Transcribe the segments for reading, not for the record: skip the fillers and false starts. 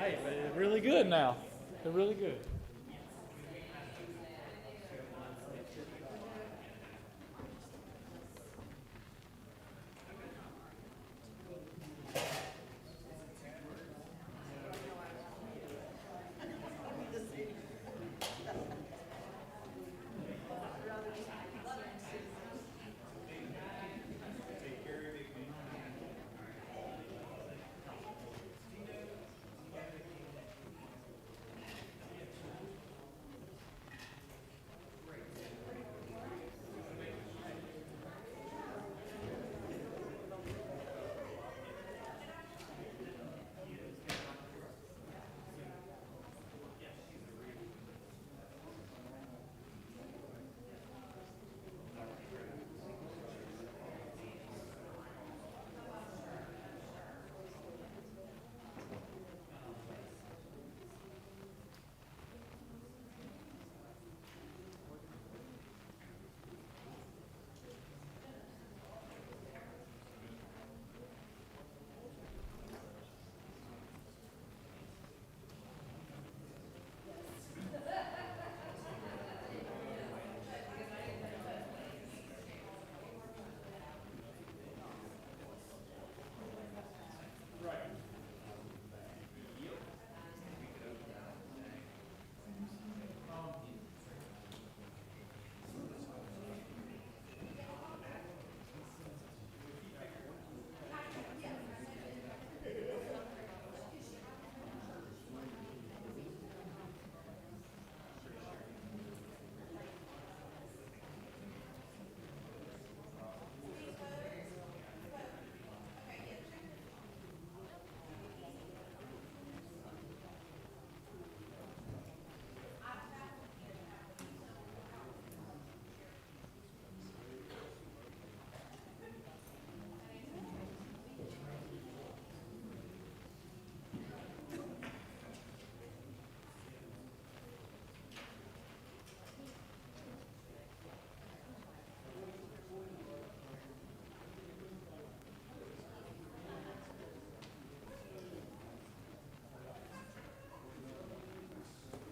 Hey, but they're really good now. They're really good.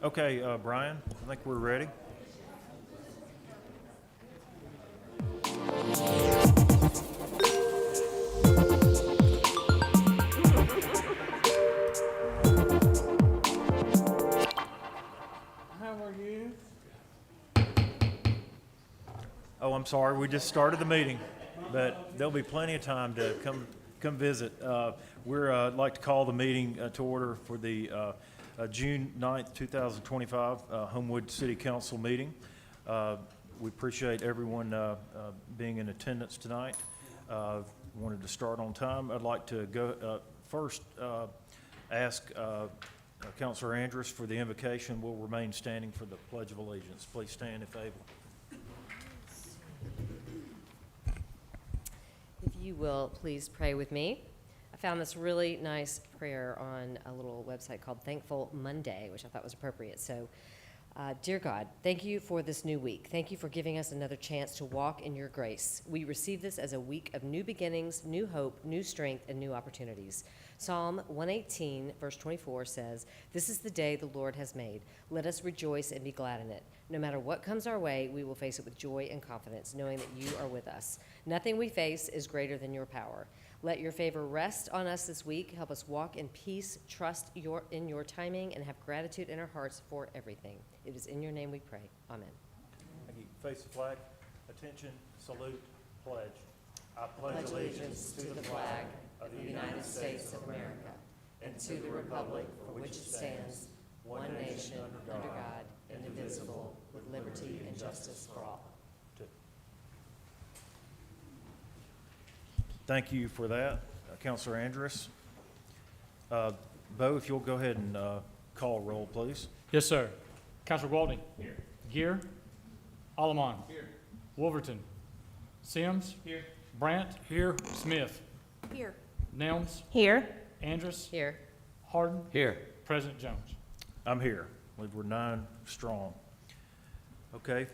Okay, Brian, I think we're ready. How are you? Oh, I'm sorry, we just started the meeting, but there'll be plenty of time to come visit. I'd like to call the meeting to order for the June 9th, 2025 Homewood City Council meeting. We appreciate everyone being in attendance tonight. Wanted to start on time. I'd like to go first ask Councilor Andrus for the invocation. We'll remain standing for the Pledge of Allegiance. Please stand if able. If you will, please pray with me. I found this really nice prayer on a little website called Thankful Monday, which I thought was appropriate. So, dear God, thank you for this new week. Thank you for giving us another chance to walk in your grace. We receive this as a week of new beginnings, new hope, new strength, and new opportunities. Psalm 118, verse 24 says, "This is the day the Lord has made. Let us rejoice and be glad in it. No matter what comes our way, we will face it with joy and confidence, knowing that you are with us. Nothing we face is greater than your power. Let your favor rest on us this week. Help us walk in peace, trust in your timing, and have gratitude in our hearts for everything. It is in your name we pray. Amen." Thank you. Face the flag. Attention. Salute. Pledge. I Pledge allegiance to the flag of the United States of America and to the republic for which it stands, one nation, under God, indivisible, with liberty and justice for all. Thank you for that, Councilor Andrus. Bo, if you'll go ahead and call roll, please. Yes, sir. Councilor Gwalding. Here. Gear. Allemon. Here. Wolverton. Sims. Here. Brandt. Here. Smith. Here. Nelms. Here. Andrus. Here. Harden. Here. President Jones. I'm here. I believe we're 9 strong. Okay.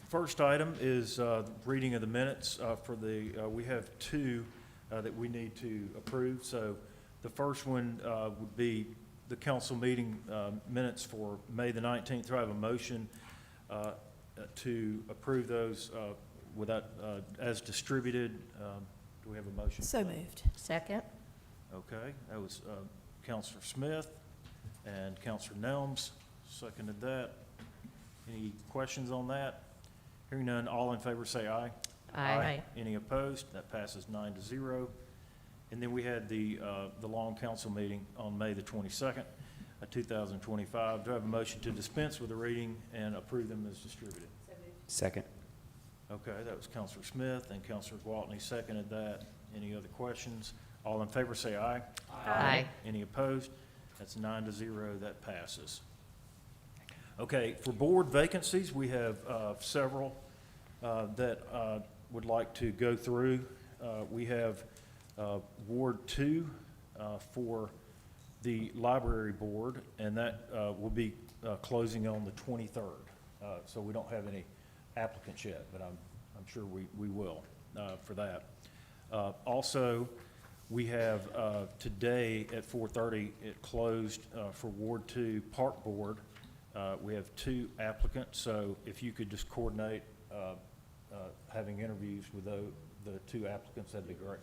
First item is reading of the minutes for the, we have 2 that we need to approve. So The first one would be the council meeting minutes for May the 19th. Do I have a motion to approve those without, as distributed? Do we have a motion? So moved. Second. Okay, that was Counselor Smith and Counselor Nelms seconded that. Any questions on that? Hearing none, all in favor say aye. Aye. Any opposed? That passes 9-0. And then we had the long council meeting on May the 22nd, 2025. Do I have a motion to dispense with the reading and approve them as distributed? Second. Okay, that was Counselor Smith and Counselor Gwaltney seconded that. Any other questions? All in favor say aye. Aye. Any opposed? That's 9-0, that passes. Okay, for board vacancies, we have several that would like to go through. We have Ward 2 for the library board, and that will be closing on the 23rd. So we don't have any applicants yet, but I'm sure we will for that. Also, we have today at 4:30, it closed for Ward 2 Park Board. We have 2 applicants, so if you could just coordinate having interviews with the 2 applicants, that'd be great.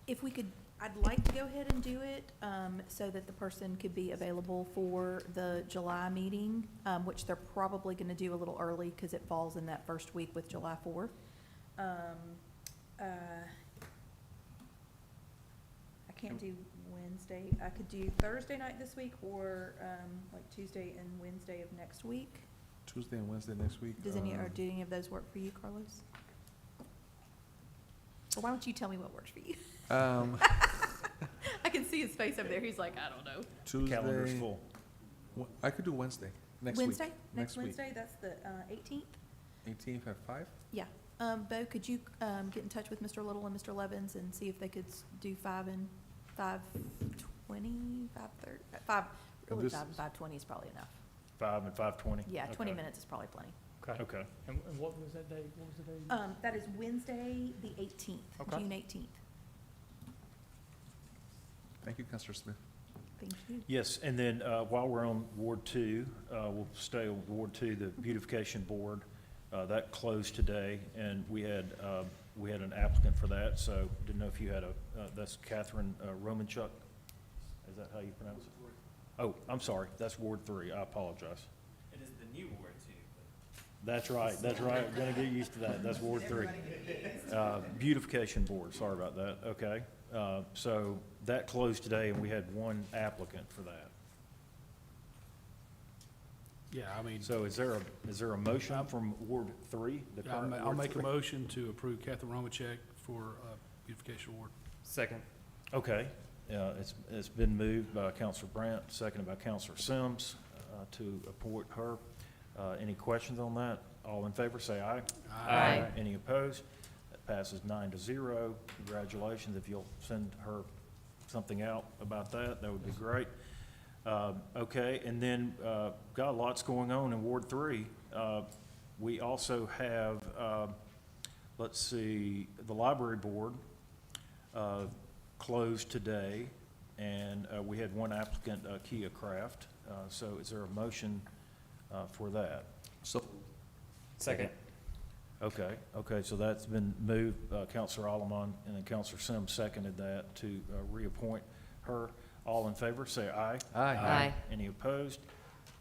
If we could, I'd like to go ahead and do it, so that the person could be available for the July meeting, which they're probably gonna do a little early, because it falls in that first week with July 4th. I can't do Wednesday. I could do Thursday night this week, or, like Tuesday and Wednesday of next week. Tuesday and Wednesday next week. Does or do any of those work for you, Carlos? Or why don't you tell me what works for you? I can see his face over there. He's like, I don't know. Tuesday. Calendar's full. I could do Wednesday, next week. Wednesday? Next Next week. Wednesday, that's the 18th? 18th at 5? Yeah. Bo, could you get in touch with Mr. Little and Mr. Levins and see if they could do 5 and 5:20, 5:30, 5, really this 5 and 5:20 is probably enough. 5 and 5:20? Yeah, 20 Okay. minutes is probably plenty. Okay. And what was that day? What was the day? That is Wednesday, the 18th, Okay. June 18th. Thank you, Councilor Smith. Thank you. Yes, and then while we're on Ward 2, we'll stay on Ward 2, the beautification board. That closed today, and we had an applicant for that, so didn't know if you had that's Catherine Romanchuk. Is that how you pronounce it? Oh, I'm sorry, that's Ward 3, I apologize. It is the new Ward 2. That's right, I'm gonna get used to that, that's Ward 3. Beautification board, sorry about that, okay. So that closed today, and we had 1 applicant for that. Yeah, I mean, So is there a motion from Ward 3? the yeah, current I'll Ward make a 3? motion to approve Catherine Romachek for beautification award. Second. Okay, it's been moved by Counselor Brandt, seconded by Counselor Sims, to appoint her. Any questions on that? All in favor, say aye. Aye. Any opposed? That passes 9-0. Congratulations. If you'll send her something out about that, that would be great. Okay, and then, got lots going on in Ward 3. We also have, let's see, the library board, closed today, and, we had 1 applicant, Kia Craft. So is there a motion, for that? So, Second. Okay, so that's been moved, Counselor Alaman, and then Counselor Sims seconded that to, reappoint her. All in favor, say aye. Aye. Any opposed?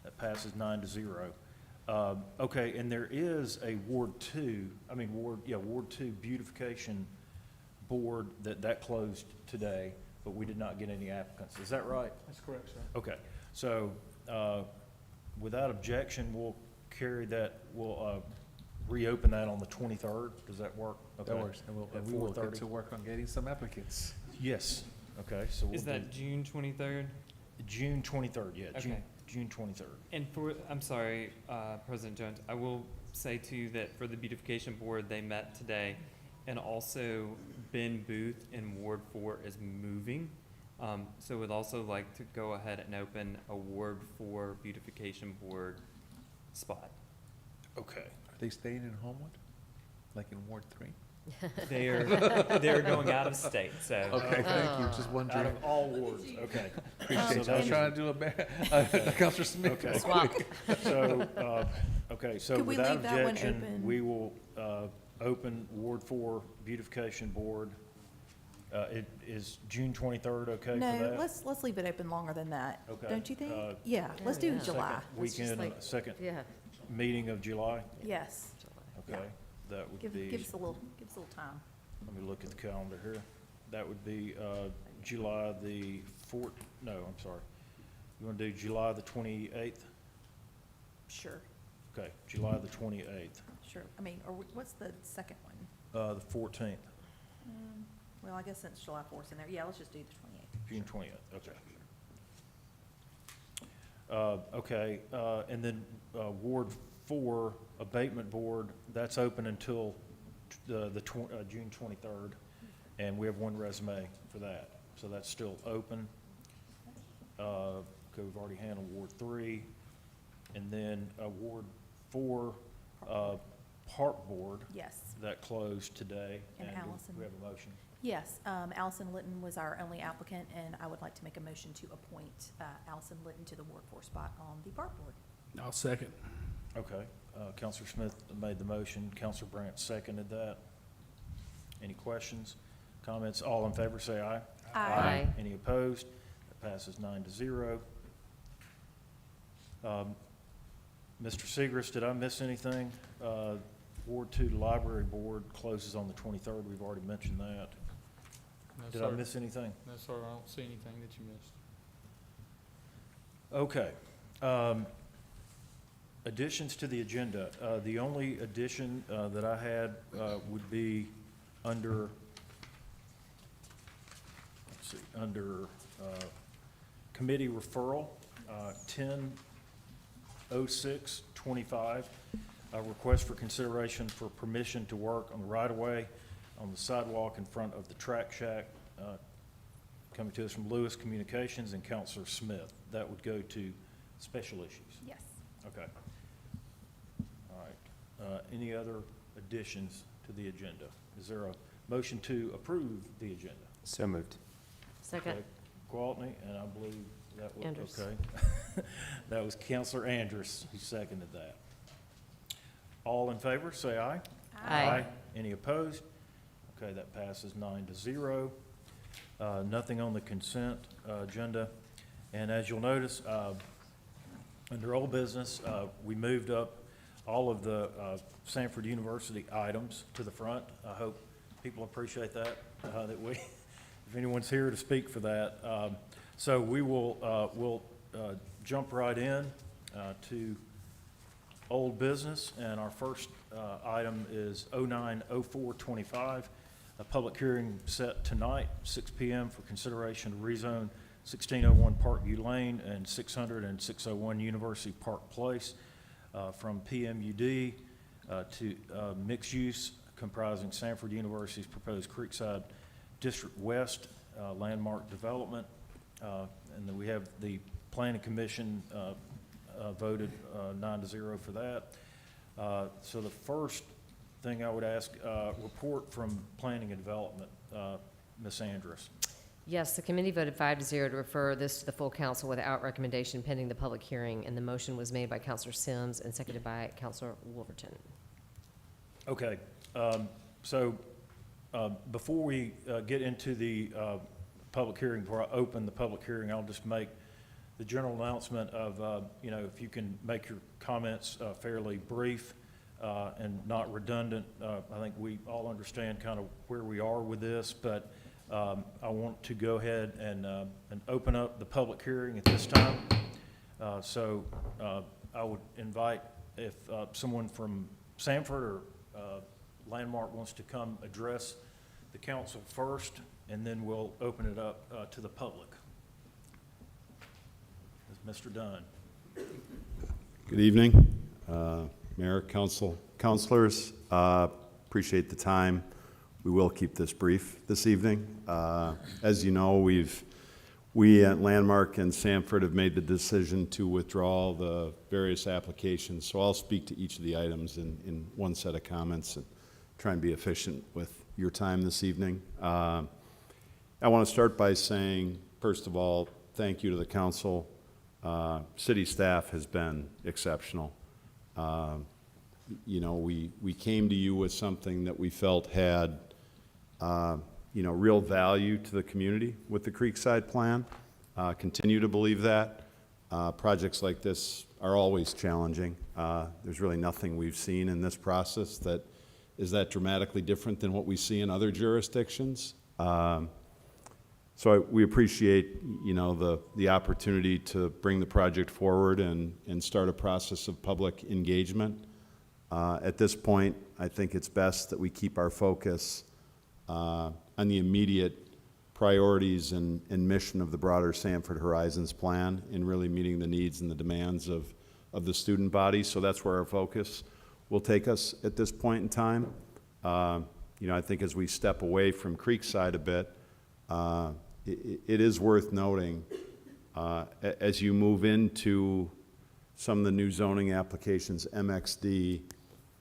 That passes 9-0. Okay, and there is a Ward 2 beautification board that closed today, but we did not get any applicants. Is that right? That's correct, sir. Okay, so, without objection, we'll carry that, we'll, reopen that on the 23rd. Does that work? that Okay. works, and At we will get 4:30? to work on getting some applicants. Yes, okay, so we'll Is do that June 23rd? June 23rd, yeah, Okay. June 23rd. And I'm sorry, President Jones, I will say too that for the beautification board, they met today. And also Ben Booth in Ward 4 is moving. So we'd also like to go ahead and open a Ward 4 beautification board spot. Okay. Are they staying in Homewood, like in Ward 3? They're going out of state, so. Okay, thank you, just Out wondering. of all wards, okay. Appreciate you. So I was that trying to do Counselor Smith. Okay. Swap. So, okay, so Could we without leave that one objection, open? we will open Ward 4 Beautification Board. It is June 23rd, okay for No, that? let's leave it open longer than that. Okay, Don't you think? uh, Yeah, let's do yeah. July. Second Let's just weekend, like- second Yeah. meeting of July, Yes. okay? That would Give be, us a little time. let me look at the calendar here. That would be July the 4th, no, I'm sorry. You want to do July the 28th? Sure, Okay, July the 28th, sure. I mean, what's the second one? the 14th, Well, I guess since July 4th's in there, yeah, let's just do the 28th. June 20th, okay. Okay, and then Ward 4 Abatement Board, that's open until June 23rd, and we have one resume for that, so that's still open. Okay, we've already handled Ward 3, and then Ward 4 Park Board, Yes, that closed today. And do Allison. we have a motion? yes. Allison Litton was our only applicant, and I would like to make a motion to appoint Allison Litton to the Ward 4 spot on the Park Board. I'll second. Okay, Counselor Smith made the motion, Counselor Brandt seconded that. Any questions, comments? All in favor, say aye. Aye. Any opposed? That passes 9-0. Mr. Segrist, did I miss anything? Ward 2 Library Board closes on the 23rd, we've already mentioned that. No, Did I sir. miss anything? No, sir, I don't see anything that you missed. Okay. Additions to the agenda. The only addition that I had would be under, let's see, under committee referral, 10-06-25, a request for consideration for permission to work on the right-of-way on the sidewalk in front of the track shack, coming to us from Lewis Communications and Counselor Smith. That would go to special issues. Yes. Okay. All right. Any other additions to the agenda? Is there a motion to approve the agenda? So moved. Second. Okay. Gwaltney, and I believe that was, Andrus. okay. That was Counselor Andrus who seconded that. All in favor, say aye. Aye. Any opposed? Okay, that passes 9-0. Nothing on the consent agenda. And as you'll notice, under old business, we moved up all of the Sanford University items to the front. I hope people appreciate that, that we, if anyone's here to speak for that. So we will, we'll jump right in to old business, and our first item is 09-04-25, a public hearing set tonight, 6 p.m. for consideration to rezone 1601 Parkview Lane and 600 and 601 University Park Place from PMUD to mixed use comprising Sanford University's proposed Creekside District West landmark development. And then we have the Planning Commission voted 9-0 for that. So the first thing I would ask, report from Planning and Development, Ms. Andrus. Yes, the committee voted 5-0 to refer this to the full council without recommendation pending the public hearing, and the motion was made by Counselor Sims and seconded by Counselor Wolverton. Okay, so before we get into the public hearing, before I open the public hearing, I'll just make the general announcement of, you know, if you can make your comments fairly brief and not redundant. I think we all understand kind of where we are with this, but I want to go ahead and open up the public hearing at this time. So I would invite if someone from Sanford or Landmark wants to come address the council first, and then we'll open it up to the public. Mr. Dunn. Good evening, Mayor, Council, Councilors. Appreciate the time. We will keep this brief this evening. As you know, we at Landmark and Sanford have made the decision to withdraw the various applications, so I'll speak to each of the items in one set of comments and try and be efficient with your time this evening. I want to start by saying, first of all, thank you to the council. City staff has been exceptional. You know, we came to you with something that we felt had, you know, real value to the community with the Creekside Plan. Continue to believe that. Projects like this are always challenging. There's really nothing we've seen in this process that is that dramatically different than what we see in other jurisdictions. So we appreciate, you know, the opportunity to bring the project forward and start a process of public engagement. At this point, I think it's best that we keep our focus on the immediate priorities and mission of the broader Sanford Horizons plan in really meeting the needs and the demands of the student body. So that's where our focus will take us at this point in time. You know, I think as we step away from Creekside a bit, it is worth noting as you move into some of the new zoning applications, MXD,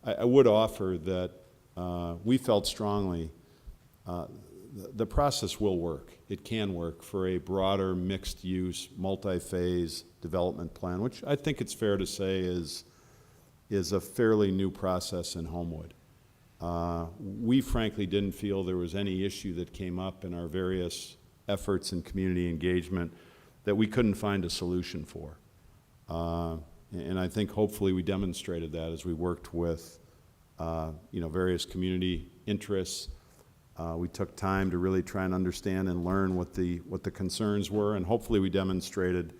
I would offer that we felt strongly the process will work. It can work for a broader mixed-use, multi-phase development plan, which I think it's fair to say is a fairly new process in Homewood. We frankly didn't feel there was any issue that came up in our various efforts in community engagement that we couldn't find a solution for. And I think hopefully we demonstrated that as we worked with you know, various community interests. We took time to really try and understand and learn what the concerns were, and hopefully we demonstrated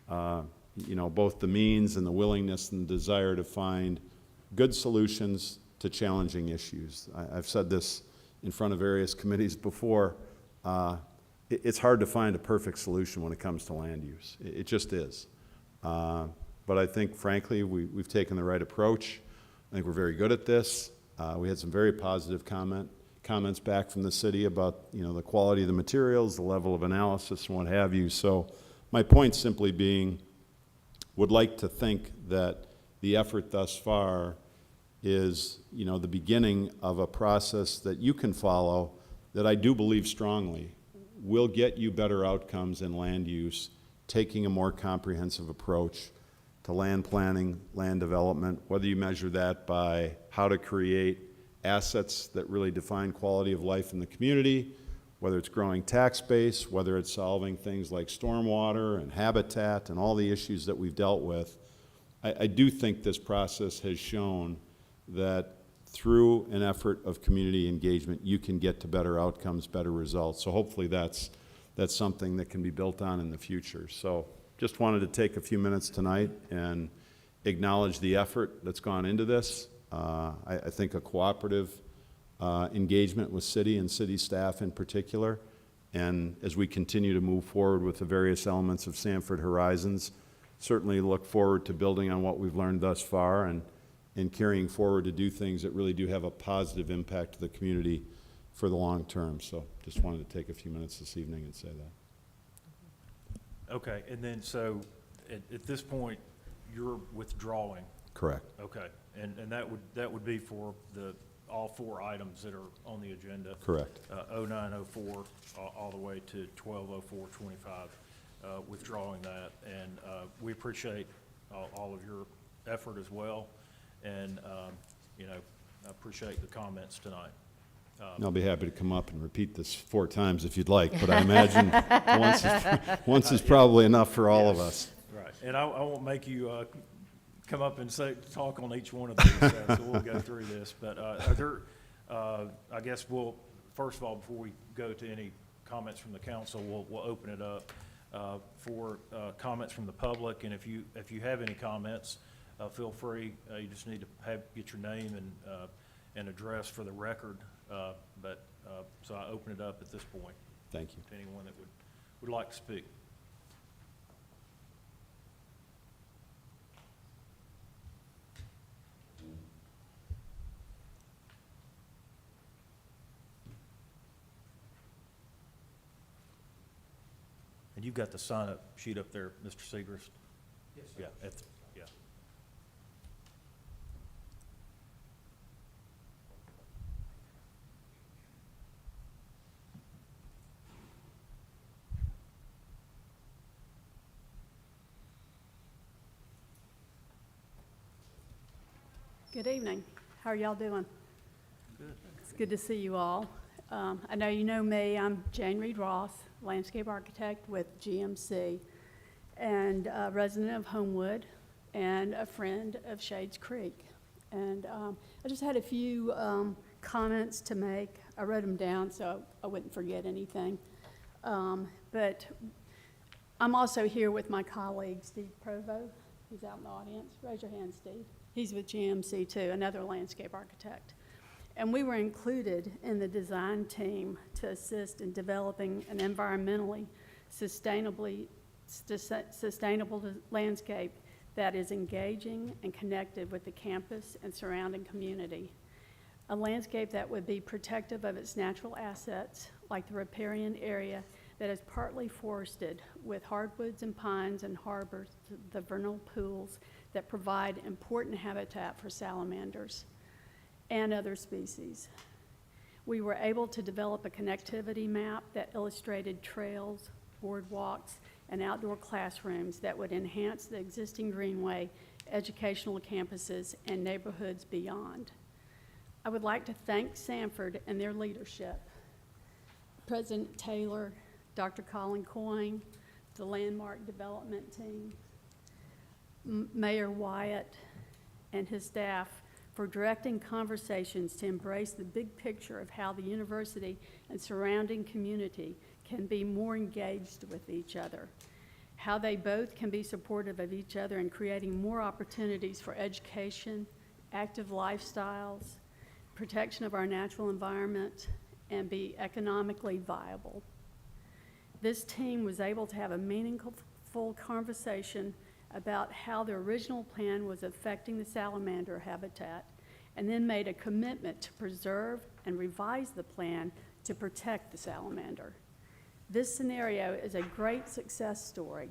you know, both the means and the willingness and the desire to find good solutions to challenging issues. I've said this in front of various committees before. It's hard to find a perfect solution when it comes to land use. It just is. But I think, frankly, we've taken the right approach. I think we're very good at this. We had some very positive comments back from the city about, you know, the quality of the materials, the level of analysis, and what have you. So my point simply being, would like to think that the effort thus far is, you know, the beginning of a process that you can follow that I do believe strongly will get you better outcomes in land use, taking a more comprehensive approach to land planning, land development, whether you measure that by how to create assets that really define quality of life in the community, whether it's growing tax base, whether it's solving things like stormwater and habitat and all the issues that we've dealt with. I do think this process has shown that through an effort of community engagement, you can get to better outcomes, better results. So hopefully that's something that can be built on in the future. So just wanted to take a few minutes tonight and acknowledge the effort that's gone into this. I think a cooperative engagement with city and city staff in particular. And as we continue to move forward with the various elements of Sanford Horizons, certainly look forward to building on what we've learned thus far and carrying forward to do things that really do have a positive impact to the community for the long term. So just wanted to take a few minutes this evening and say that. Okay, and then so at this point, you're withdrawing. Correct. Okay, and that would be for all four items that are on the agenda. Correct. 0904 all the way to 120425, withdrawing that. And we appreciate all of your effort as well. And, you know, I appreciate the comments tonight. And I'll be happy to come up and repeat this 4 times if you'd like, but I imagine once is probably enough for all of us. Right, and I won't make you come up and talk on each one of these, so we'll go through this. But are there, I guess we'll, first of all, before we go to any comments from the council, we'll open it up for comments from the public. And if you have any comments, feel free. You just need to get your name and address for the record. So I open it up at this point. Thank you. To anyone that would like to speak. And you've got the sign-up sheet up there, Mr. Segrist? Yes, sir. Yeah, yeah. Good evening. How are y'all doing? Good. It's good to see you all. I know you know me. I'm Jane Reed Ross, landscape architect with GMC, and a resident of Homewood, and a friend of Shades Creek. And I just had a few comments to make. I wrote them down so I wouldn't forget anything. But I'm also here with my colleague, Steve Provo. He's out in the audience. Raise your hand, Steve. He's with GMC too, another landscape architect. And we were included in the design team to assist in developing an environmentally sustainable landscape that is engaging and connected with the campus and surrounding community. A landscape that would be protective of its natural assets, like the riparian area that is partly forested with hardwoods and pines and harbors, the vernal pools that provide important habitat for salamanders and other species. We were able to develop a connectivity map that illustrated trails, boardwalks, and outdoor classrooms that would enhance the existing greenway, educational campuses, and neighborhoods beyond. I would like to thank Sanford and their leadership, President Taylor, Dr. Colin Coyne, the Landmark Development Team, Mayor Wyatt, and his staff for directing conversations to embrace the big picture of how the university and surrounding community can be more engaged with each other, how they both can be supportive of each other in creating more opportunities for education, active lifestyles, protection of our natural environment, and be economically viable. This team was able to have a meaningful conversation about how the original plan was affecting the salamander habitat, and then made a commitment to preserve and revise the plan to protect the salamander. This scenario is a great success story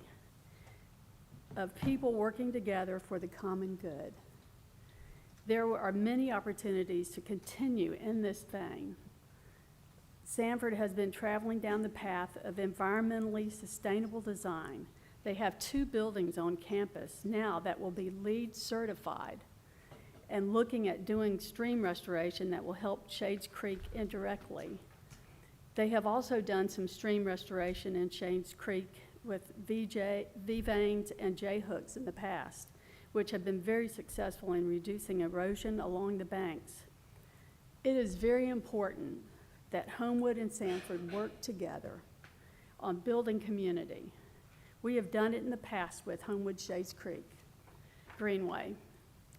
of people working together for the common good. There are many opportunities to continue in this vein. Sanford has been traveling down the path of environmentally sustainable design. They have 2 buildings on campus now that will be LEED certified, and looking at doing stream restoration that will help Shades Creek indirectly. They have also done some stream restoration in Shades Creek with V-veins and J-hooks in the past, which have been very successful in reducing erosion along the banks. It is very important that Homewood and Sanford work together on building community. We have done it in the past with Homewood Shades Creek Greenway.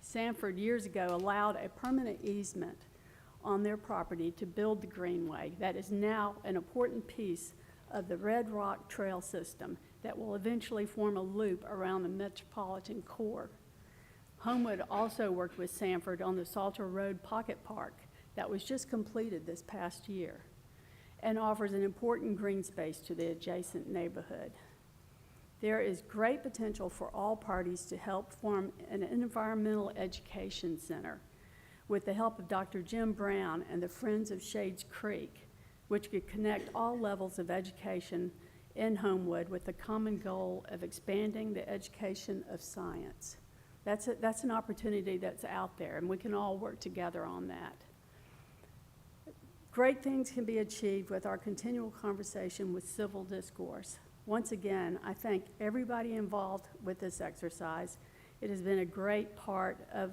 Sanford years ago allowed a permanent easement on their property to build the greenway that is now an important piece of the Red Rock Trail system that will eventually form a loop around the metropolitan core. Homewood also worked with Sanford on the Salter Road Pocket Park that was just completed this past year and offers an important green space to the adjacent neighborhood. There is great potential for all parties to help form an environmental education center with the help of Dr. Jim Brown and the Friends of Shades Creek, which could connect all levels of education in Homewood with the common goal of expanding the education of science. That's an opportunity that's out there, and we can all work together on that. Great things can be achieved with our continual conversation with civil discourse. Once again, I thank everybody involved with this exercise. It has been a great part of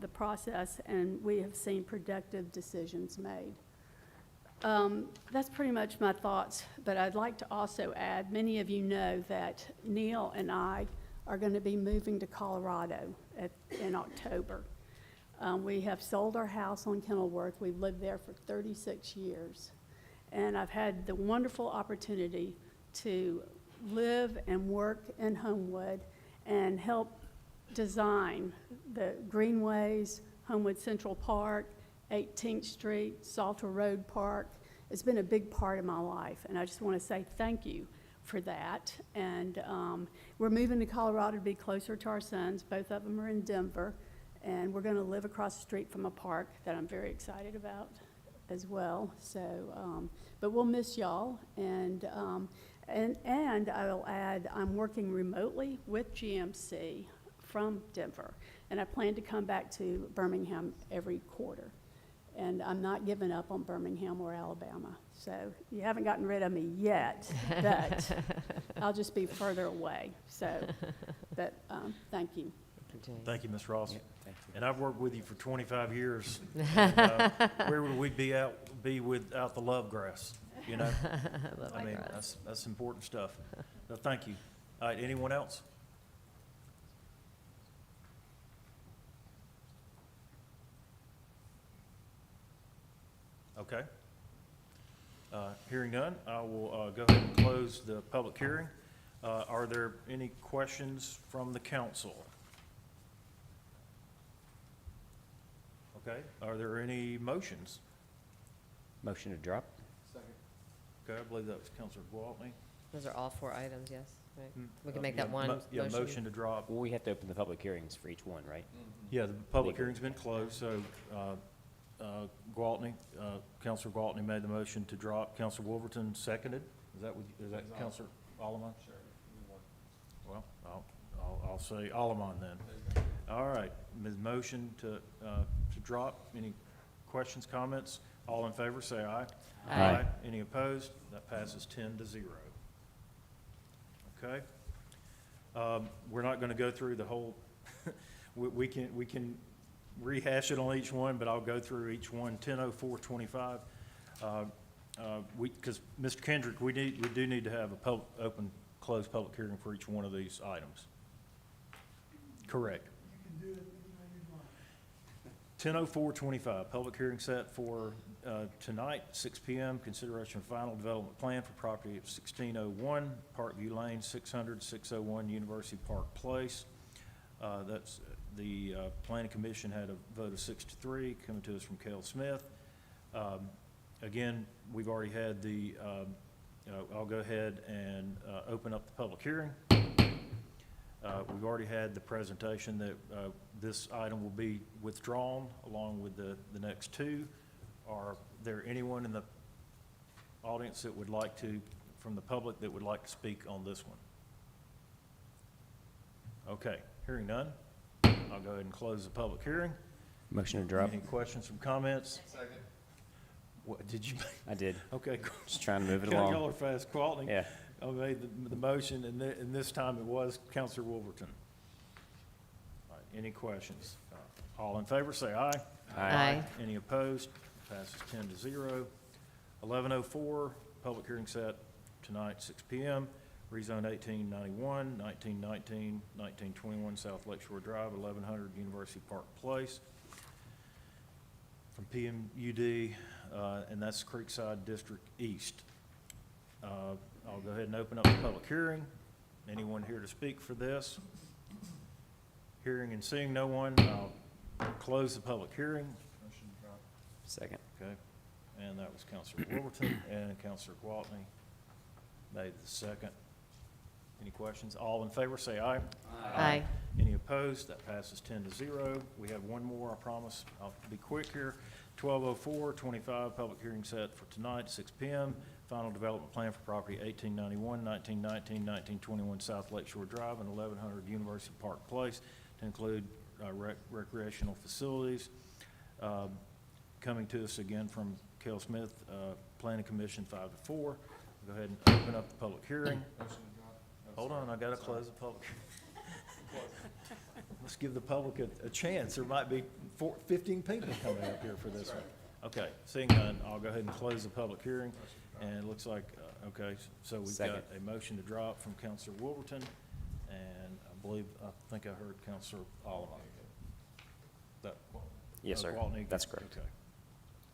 the process, and we have seen productive decisions made. That's pretty much my thoughts, but I'd like to also add, many of you know that Neil and I are going to be moving to Colorado in October. We have sold our house on Kenilworth. We've lived there for 36 years. And I've had the wonderful opportunity to live and work in Homewood and help design the greenways, Homewood Central Park, 18th Street, Salter Road Park. It's been a big part of my life, and I just want to say thank you for that. And we're moving to Colorado to be closer to our sons. Both of them are in Denver, and we're going to live across the street from a park that I'm very excited about as well. So, but we'll miss y'all, and I will add, I'm working remotely with GMC from Denver. And I plan to come back to Birmingham every quarter. And I'm not giving up on Birmingham or Alabama. So you haven't gotten rid of me yet, but I'll just be further away. So, but thank you. Thank you, Ms. Ross. Thank you. And I've worked with you for 25 years. Where would we be without the love grass, you know? I mean, that's important stuff. So thank you. All right, anyone else? Okay. Hearing none, I will go ahead and close the public hearing. Are there any questions from the council? Okay, are there any motions? Motion to drop? Okay, I believe that was Counselor Gwaltney. Those are all 4 items, yes? Right. We can Uh, make yeah, that one Yeah, motion. motion to drop. Well, we have to open the public hearings for each one, right? Yeah, the public Legal. hearing's been closed, so Gwaltney, Counselor Gwaltney made the motion to drop. Counselor Wolverton seconded. Is that Counselor Alleman? Sure. Well, I'll say Alleman then. All right, motion to drop. Any questions, comments? All in favor, say aye. Aye. Any opposed? That passes 10-0. Okay? We're not going to go through the whole, we can rehash it on each one, but I'll go through each one. 10:04:25. Because Mr. Kendrick, we do need to have a closed public hearing for each one of these items. Correct. 10:04:25, public hearing set for tonight, 6 p.m., consideration of final development plan for property at 1601 Parkview Lane, 600-601 University Park Place. That's the Planning Commission had a vote of 6-3, coming to us from Cale Smith. Again, we've already had I'll go ahead and open up the public hearing. We've already had the presentation that this item will be withdrawn along with the next two. Are there anyone in the audience that would like to, from the public, that would like to speak on this one? Okay, hearing none, I'll go ahead and close the public hearing. Motion to drop? Any questions from comments? Second. What, did you? I did. Okay. Just trying to move it Y'all along. are fast. Gwaltney? Yeah. I made the motion, and this time it was Counselor Wolverton. All right, any questions? All in favor, say aye. Aye. Any opposed? Passes 10-0. 11:04, public hearing set tonight, 6 p.m. Rezone 1891, 1919, 1921 South Lakeshore Drive, 1100 University Park Place. From PMUD, and that's Creekside District East. I'll go ahead and open up the public hearing. Anyone here to speak for this? Hearing and seeing no one, I'll close the public hearing. Second. Okay, and that was Counselor Wolverton and Counselor Gwaltney made the second. Any questions? All in favor, say aye. Aye. Any opposed? That passes 10-0. We have one more, I promise. I'll be quick here. 12:04:25, public hearing set for tonight, 6 p.m. Final development plan for property 1891, 1919, 1921 South Lakeshore Drive, and 1100 University Park Place to include recreational facilities. Coming to us again from Cale Smith, Planning Commission, 5-4. Go ahead and open up the public hearing. Hold on, I gotta close the public. Let's give the public a chance. There might be 15 people coming up here for this one. Okay, seeing none, I'll go ahead and close the public hearing. And it looks like, okay, so we've got Second. a motion to drop from Counselor Wolverton, and I think I heard Counselor Alleman. Yes, sir. Gwaltney? That's correct. Okay.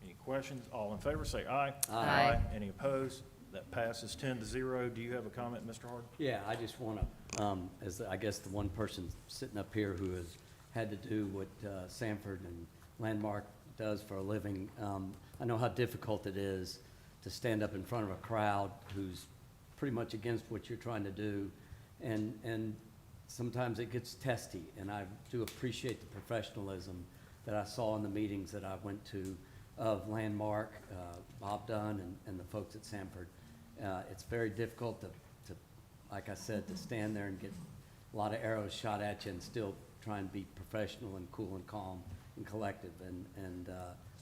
Any questions? All in favor, say aye. Aye. Any opposed? That passes 10-0. Do you have a comment, Mr. Harden? Yeah, I just want to, as I guess the one person sitting up here who has had to do what Sanford and Landmark does for a living, I know how difficult it is to stand up in front of a crowd who's pretty much against what you're trying to do, and sometimes it gets testy, and I do appreciate the professionalism that I saw in the meetings that I went to of Landmark, Bob Dunn, and the folks at Sanford. It's very difficult to, like I said, to stand there and get a lot of arrows shot at you and still try and be professional and cool and calm and collective. And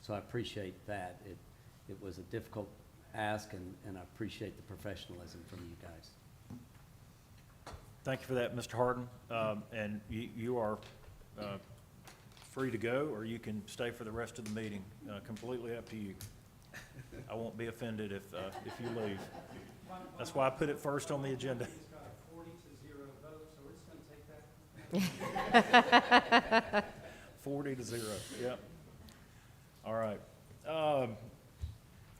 so I appreciate that. It was a difficult ask, and I appreciate the professionalism from you guys. Thank you for that, Mr. Harden. And you are free to go, or you can stay for the rest of the meeting. Completely up to you. I won't be offended if you leave. That's why I put it first on the agenda. It's got a 40-0 vote, so we're just gonna take that. 40-0, yep. All right.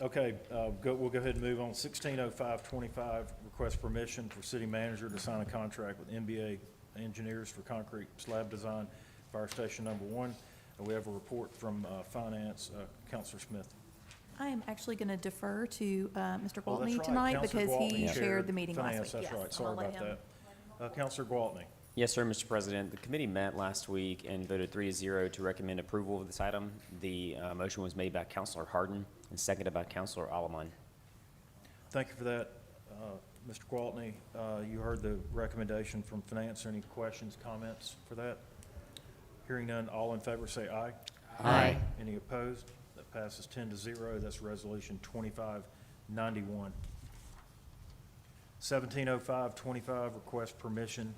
Okay, we'll go ahead and move on. 160525, request permission for city manager to sign a contract with NBA Engineers for concrete slab design, fire station number 1. We have a report from finance, Counselor Smith. I am actually going to defer to Mr. Oh, that's Gwaltney right. tonight Counselor because he Gwaltney chaired the meeting last week. Finance, that's right. Yes, Sorry I'll let about him- that. Counselor Gwaltney. Yes, sir, Mr. President. The committee met last week and voted 3-0 to recommend approval of this item. The motion was made by Counselor Harden and seconded by Counselor Alaman. Thank you for that, Mr. Gwaltney. You heard the recommendation from finance. Any questions, comments for that? Hearing none, all in favor say aye. Aye. Any opposed? That passes 10-0. That's resolution 2591. 170525, request permission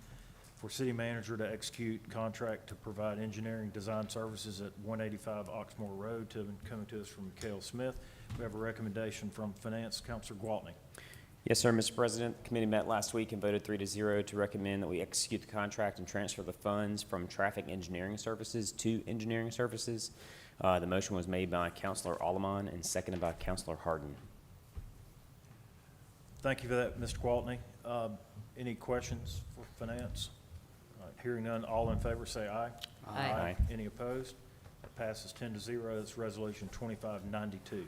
for city manager to execute contract to provide engineering design services at 185 Oxmoor Road, coming to us from Mikhail Smith. We have a recommendation from finance, Counselor Gwaltney. Yes, sir, Mr. President. The committee met last week and voted 3-0 to recommend that we execute the contract and transfer the funds from traffic engineering services to engineering services. The motion was made by Counselor Alaman and seconded by Counselor Harden. Thank you for that, Mr. Gwaltney. Any questions for finance? Hearing none, all in favor say aye. Aye. Any opposed? That passes 10-0. That's resolution 2592.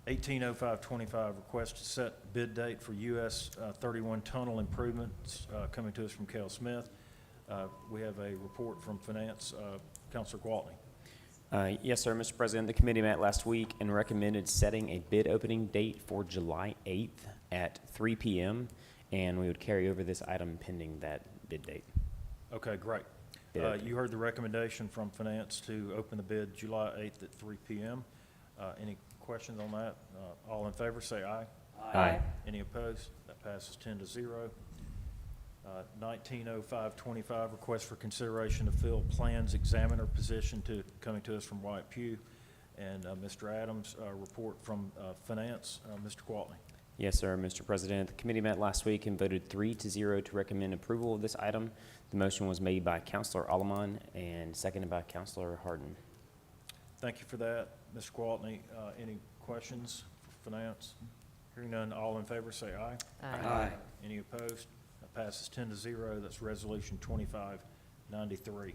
180525, request to set bid date for US 31 tunnel improvements, coming to us from Cale Smith. We have a report from finance, Counselor Gwaltney. Yes, sir, Mr. President. The committee met last week and recommended setting a bid opening date for July 8th at 3 p.m., and we would carry over this item pending that bid date. Okay, great. Bid. You heard the recommendation from finance to open the bid July 8th at 3 p.m. Any questions on that? All in favor say aye. Aye. Any opposed? That passes 10-0. 190525, request for consideration to fill plans examiner position coming to us from White Pugh. And Mr. Adams, report from finance, Mr. Gwaltney. Yes, sir, Mr. President. The committee met last week and voted 3-0 to recommend approval of this item. The motion was made by Counselor Alaman and seconded by Counselor Harden. Thank you for that, Mr. Gwaltney. Any questions for finance? Hearing none, all in favor say aye. Aye. Any opposed? That passes 10-0. That's resolution 2593.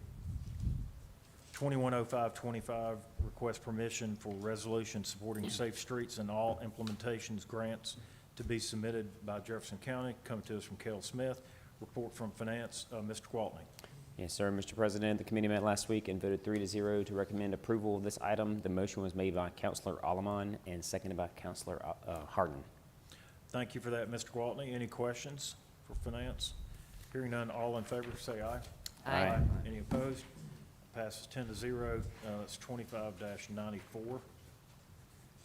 210525, request permission for resolution supporting safe streets and all implementations grants to be submitted by Jefferson County. Coming to us from Cale Smith. Report from finance, Mr. Gwaltney. Yes, sir, Mr. President. The committee met last week and voted 3-0 to recommend approval of this item. The motion was made by Counselor Alaman and seconded by Counselor Harden. Thank you for that, Mr. Gwaltney. Any questions for finance? Hearing none, all in favor say aye. Aye. Any opposed? Passes 10-0. It's 25-94.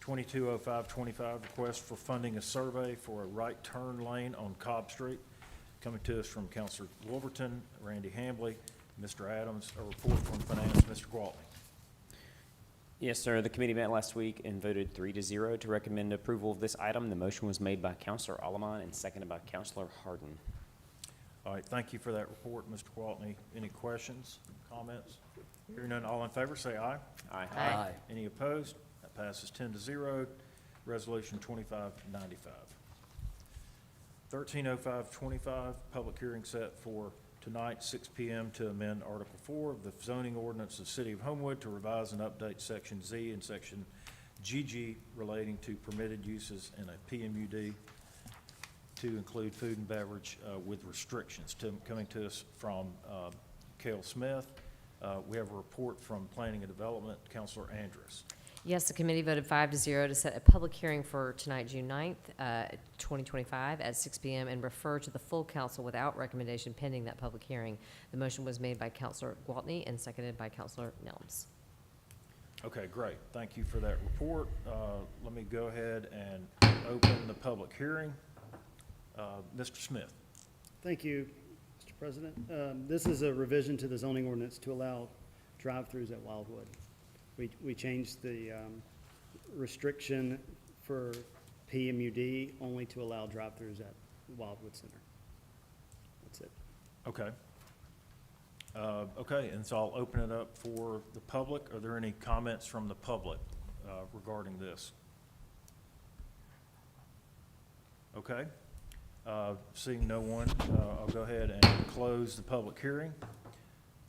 220525, request for funding a survey for a right turn lane on Cobb Street. Coming to us from Counselor Wolverton, Randy Hambley, Mr. Adams. A report from finance, Mr. Gwaltney. Yes, sir. The committee met last week and voted 3-0 to recommend approval of this item. The motion was made by Counselor Alaman and seconded by Counselor Harden. All right, thank you for that report, Mr. Gwaltney. Any questions, comments? Hearing none, all in favor say aye. Aye. Aye. Any opposed? That passes 10-0. Resolution 2595. 130525, public hearing set for tonight, 6 p.m. to amend Article 4 of the zoning ordinance of the City of Homewood to revise and update Section Z and Section GG relating to permitted uses in a PMUD to include food and beverage with restrictions. Coming to us from Cale Smith. We have a report from Planning and Development, Counselor Andrus. Yes, the committee voted 5-0 to set a public hearing for tonight, June 9th, 2025, at 6 p.m. and refer to the full council without recommendation pending that public hearing. The motion was made by Counselor Gwaltney and seconded by Counselor Nelms. Okay, great. Thank you for that report. Let me go ahead and open the public hearing. Mr. Smith. Thank you, Mr. President. This is a revision to the zoning ordinance to allow drive-throughs at Wildwood. We changed the restriction for PMUD only to allow drive-throughs at Wildwood Center. That's it. Okay. Okay, and so I'll open it up for the public. Are there any comments from the public regarding this? Okay. Seeing no one, I'll go ahead and close the public hearing.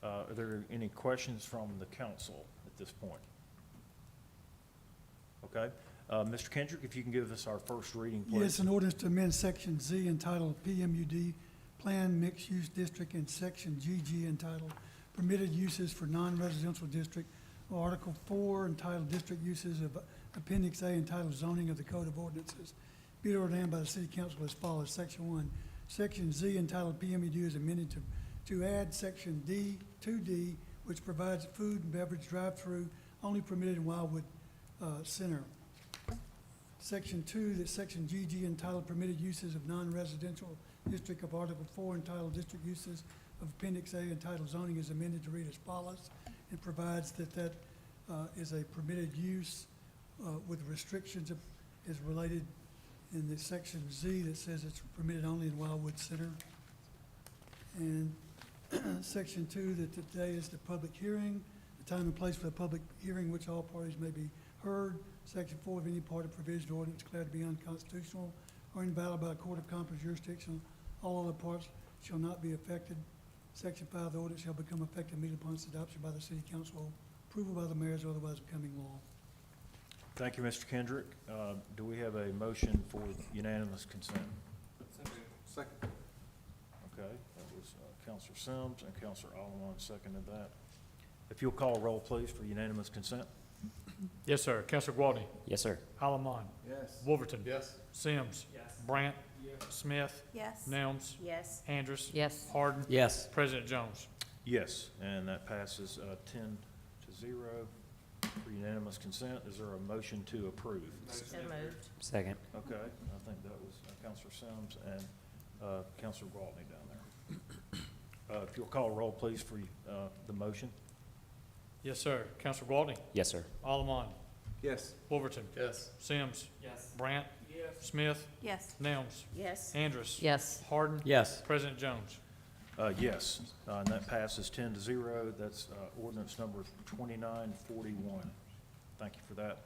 Are there any questions from the council at this point? Okay. Mr. Kendrick, if you can give us our first reading, please. Yes, an ordinance to amend Section Z entitled PMUD, Planned Mixed-Use District, and Section GG entitled Permitted Uses for Non-Residential District, or Article 4 entitled District Uses of Appendix A entitled Zoning of the Code of Ordinances. Be it ordained by the City Council as follows. Section 1, Section Z entitled PMUD is amended to add Section D, 2D, which provides food and beverage drive-through only permitted in Wildwood Center. Section 2, that Section GG entitled Permitted Uses of Non-Residential District of Article 4 entitled District Uses of Appendix A entitled Zoning is amended to read as follows, and provides that is a permitted use with restrictions is related in the Section Z that says it's permitted only in Wildwood Center. And Section 2, that today is the public hearing, the time and place for the public hearing which all parties may be heard. Section 4, if any part of provision or ordinance declared to be unconstitutional or invalid by a court of competent jurisdiction, all other parts shall not be affected. Section 5, the ordinance shall become effective immediately upon its adoption by the City Council, approval by the mayors, or otherwise becoming law. Thank you, Mr. Kendrick. Do we have a motion for unanimous consent? Second. Okay, that was Counselor Sims and Counselor Allen seconded that. If you'll call a roll, please, for unanimous consent. Yes, sir. Counselor Gwaltney. Yes, sir. Allen. Yes. Wolverton. Yes. Sims. Brandt. Smith. Yes. Nelms. Yes. Andrus. Yes. Harden. Yes. President Jones. Yes, and that passes 10-0 for unanimous consent. Is there a motion to approve? So moved. Second. Okay, I think that was Counselor Sims and Counselor Gwaltney down there. If you'll call a roll, please, for the motion. Yes, sir. Counselor Gwaltney. Yes, sir. Allen. Yes. Wolverton. Yes. Sims. Yes. Brandt. Smith. Yes. Nelms. Yes. Andrus. Yes. Harden. Yes. President Jones. Yes, and that passes 10-0. That's ordinance number 2941. Thank you for that.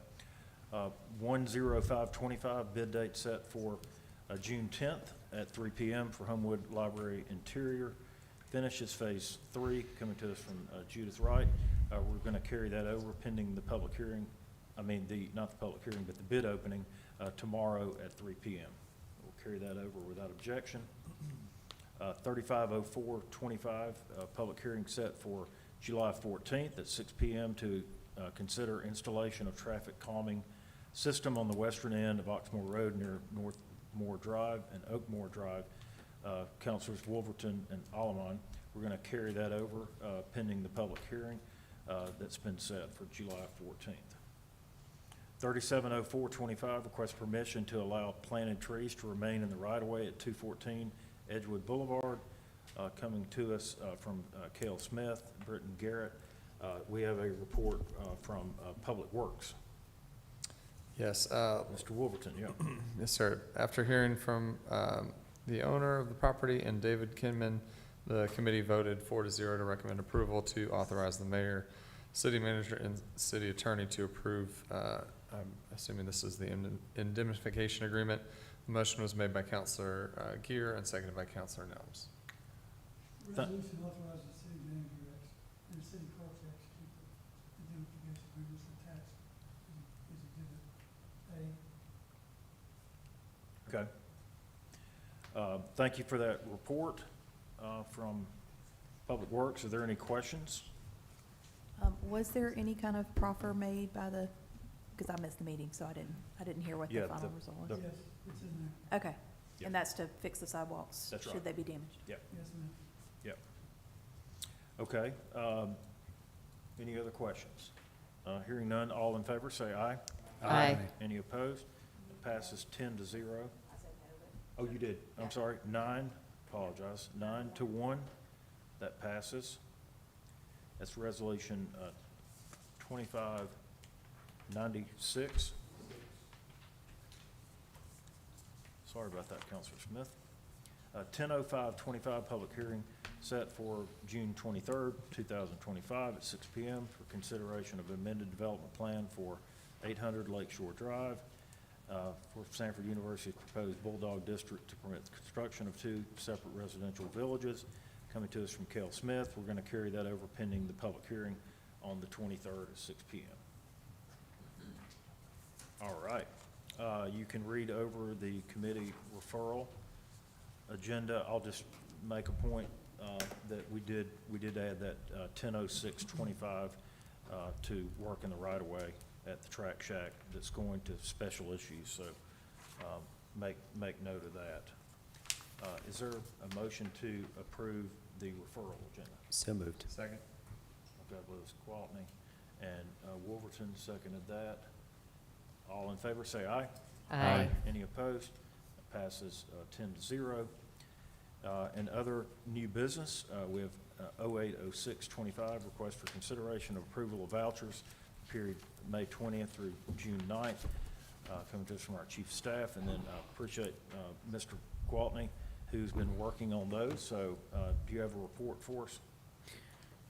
10525, bid date set for June 10th at 3 p.m. for Homewood Library Interior. Finishes Phase 3, coming to us from Judith Wright. We're going to carry that over pending the public hearing, not the public hearing, but the bid opening tomorrow at 3 p.m. We'll carry that over without objection. 350425, public hearing set for July 14th at 6 p.m. to consider installation of traffic calming system on the western end of Oxmoor Road near Northmore Drive and Oakmore Drive. Councilors Wolverton and Allemon, we're going to carry that over pending the public hearing that's been set for July 14th. 370425, request permission to allow planted trees to remain in the right-of-way at 214 Edgewood Boulevard. Coming to us from Cale Smith, Britton Garrett. We have a report from Public Works. Yes, Mr. Wolverton, yeah. yes, sir. After hearing from the owner of the property and David Kinman, the committee voted 4-0 to recommend approval to authorize the mayor, city manager, and city attorney to approve. I'm assuming this is the indemnification agreement. The motion was made by Councilor Gear and seconded by Councilor Nelms. Resolution authorizing the city manager and the city clerk to execute the indemnification agreements attached is Exhibit A. Okay. Thank you for that report from Public Works. Are there any questions? Was there any kind of proffer made by the because I missed the meeting, so I didn't hear what Yeah, the final the- result was. the- Yes, it's in there. Okay, Yep. and that's to fix the sidewalks? That's right. Should they be damaged? Yes, ma'am. Okay, any other questions? Hearing none, all in favor, say aye. Aye. Any opposed? It passes 10-0. Oh, you did, I'm sorry, 9, apologize, 9-1, that passes. That's resolution 2596. Sorry about that, Counselor Smith. 10:05:25, public hearing set for June 23rd, 2025 at 6 PM for consideration of amended development plan for 800 Lakeshore Drive for Sanford University's proposed Bulldog District to permit the construction of 2 separate residential villages. Coming to us from Cale Smith. We're going to carry that over pending the public hearing on the 23rd at 6 PM. All right. You can read over the committee referral agenda. I'll just make a point that we did add that 10:06:25 to work in the right-of-way at the track shack that's going to special issues, so make note of that. Is there a motion to approve the referral agenda? So moved. Second? Okay, Liz Gwaltney and Wolverton seconded that. All in favor, say aye. Aye. Any opposed? It passes 10-0. And other new business, we have 080625, request for consideration of approval of vouchers, period May 20th through June 9th, coming to us from our chief of staff. And then appreciate Mr. Gwaltney, who's been working on those. So do you have a report for us?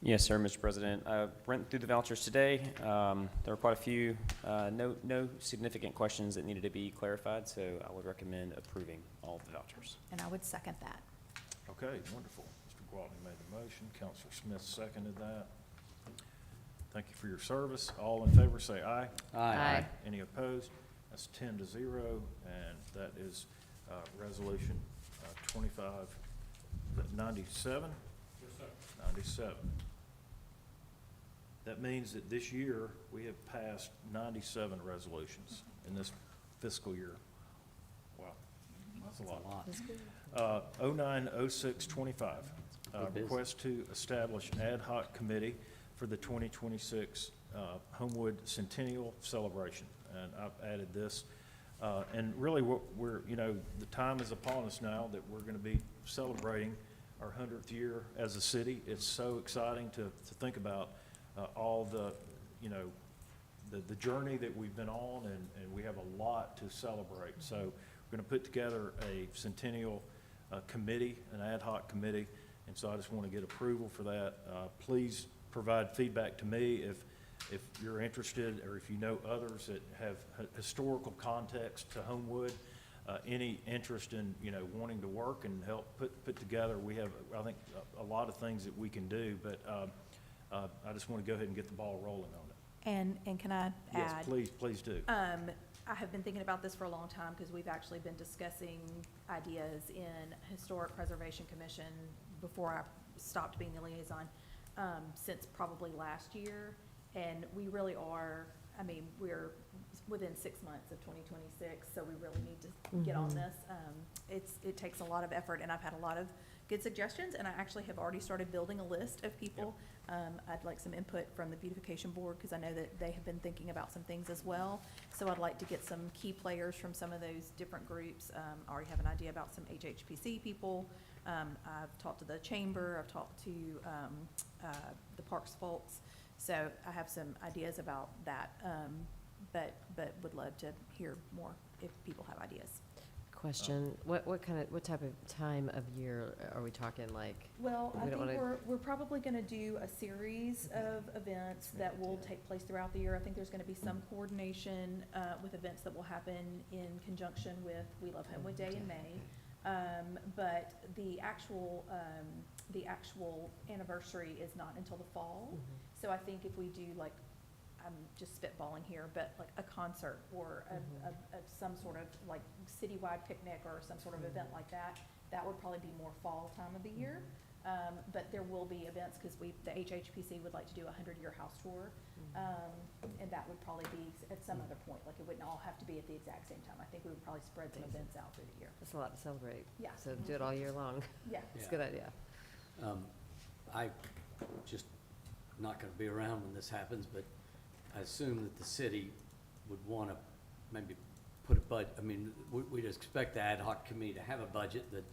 Yes, sir, Mr. President. I went through the vouchers today. There were quite a few, no significant questions that needed to be clarified, so I would recommend approving all of the vouchers. And I would second that. Okay, wonderful. Mr. Gwaltney made the motion. Counselor Smith seconded that. Thank you for your service. All in favor, say aye. Aye. Any opposed? That's 10-0, and that is resolution 9597? Yes, sir. 97. That means that this year, we have passed 97 resolutions in this fiscal year. Wow, that's a lot. 090625, Good business. request to establish ad hoc committee for the 2026 Homewood Centennial Celebration. And I've added this. And really what the time is upon us now that we're going to be celebrating our 100th year as a city. It's so exciting to think about all the journey that we've been on, and we have a lot to celebrate. So we're going to put together a centennial committee, an ad hoc committee, and so I just want to get approval for that. Please provide feedback to me if you're interested, or if you know others that have historical context to Homewood, any interest in, wanting to work and help put together. We have, I think, a lot of things that we can do, but I just want to go ahead and get the ball rolling on it. And can I add? Yes, please do. I have been thinking about this for a long time because we've actually been discussing ideas in Historic Preservation Commission before I stopped being the liaison, since probably last year. And we really are, we're within 6 months of 2026, so we really need to get on this. It takes a lot of effort, and I've had a lot of good suggestions, and I actually have already started building a list of people. I'd like some input from the beautification board, because I know that they have been thinking about some things as well. So I'd like to get some key players from some of those different groups. I already have an idea about some HHPC people. I've talked to the chamber, I've talked to the parks folks. So I have some ideas about that, but would love to hear more if people have ideas. Question, what type of time of year are we talking, like? Well, I We don't think wanna- we're probably gonna do a series of events that will take place throughout the year. I think there's gonna be some coordination, with events that will happen in conjunction with We Love Homewood Day in May. But the actual anniversary is not until the fall. So I think if we do, like, I'm just spitballing here, but like a concert or some sort of like citywide picnic or some sort of event like that, that would probably be more fall time of the year. But there will be events, because the HHPC would like to do a 100-year house tour. And that would probably be at some other point, like it wouldn't all have to be at the exact same time. I think we would probably spread some events out through the year. That's a lot to celebrate. Yeah. So do it all year long. Yeah. It's a good idea. I just not gonna be around when this happens, but I assume that the city would wanna maybe put a we'd expect the ad hoc committee to have a budget that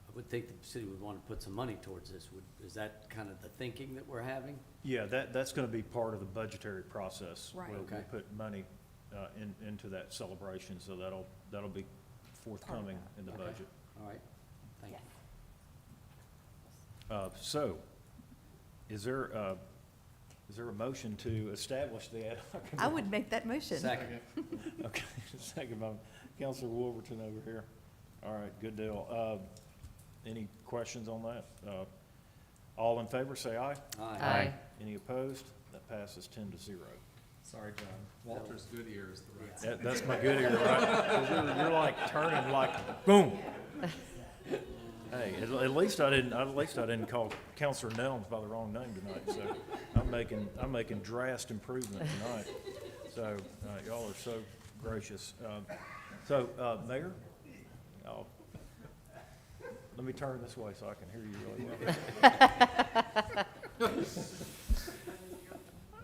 I would think the city would wanna put some money towards this. Is that kind of the thinking that we're having? Yeah, that's gonna be part of the budgetary process. Right. Where we Okay. put money, into that celebration, so that'll be forthcoming in the Okay. budget. All right, thank you. So, is there a motion to establish the ad hoc committee? I would make that motion. Second. Okay, second by Counselor Wolverton over here. All right, good deal. Any questions on that? All in favor, say aye. Aye. Any opposed? That passes 10-0. Sorry, John. Walter's good ear is the right. That's my good ear, right? 'Cause you're like turning like, boom. Hey, at least I didn't call Counselor Nelms by the wrong name tonight, so I'm making drastic improvement tonight. So, y'all are so gracious. Mayor, let me turn this way so I can hear you really well.